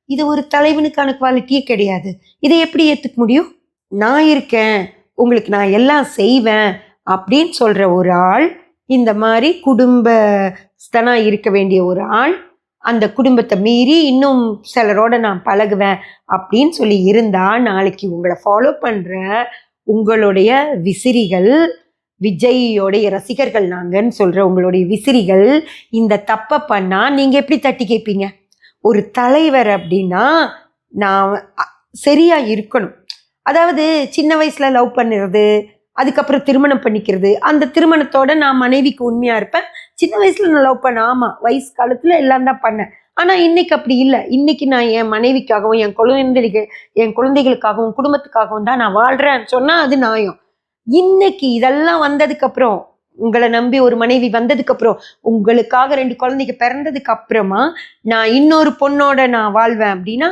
இது ஒரு தலைவனுக்கான குவாலிட்டியே கிடையாது. இதை எப்படி ஏத்துக்க முடியும்? நான் இருக்கேன், உங்களுக்கு நான் எல்லாம் செய்வேன் அப்படின்னு சொல்ற ஒரு ஆள், இந்த மாதிரி குடும்பஸ்தனா இருக்க வேண்டிய ஒரு ஆள், அந்த குடும்பத்தை மீறி இன்னும் சிலரோட நான் பழகுவேன் அப்படின்னு சொல்லி இருந்தா, நாளைக்கு உங்களை ஃபாலோ பண்ற உங்களுடைய விசிறிகள், விஜயோடைய ரசிகர்கள் நாங்கன்னு சொல்ற உங்களுடைய விசிறிகள் இந்த தப்பை பண்ணா நீங்க எப்படி தட்டி கேட்பீங்க? ஒரு தலைவர் அப்படின்னா நான் சரியா இருக்கணும். அதாவது சின்ன வயசுல லவ் பண்ணுறது, அதுக்கப்புறம் திருமணம் பண்ணிக்கிறது, அந்த திருமணத்தோட நான் மனைவிக்கு உண்மையா இருப்பேன். சின்ன வயசுல நான் லவ் பண்ண, ஆமா வயசு காலத்துல எல்லாம் தான் பண்ணேன். ஆனா இன்னைக்கு அப்படி இல்லை. இன்னைக்கு நான் என் மனைவிக்காகவும் என் குழந்தைகளுக்காகவும் குடும்பத்துக்காகவும் தான் நான் வாழ்றேன்னு சொன்னா அது நியாயம். இன்னைக்கு இதெல்லாம் வந்ததுக்கு அப்புறம், உங்களை நம்பி ஒரு மனைவி வந்ததுக்கு அப்புறம், உங்களுக்காக 2 குழந்தைங்க பிறந்ததுக்கு அப்புறமா நான் இன்னொரு பொண்ணோட நான் வாழ்வேன் அப்படின்னா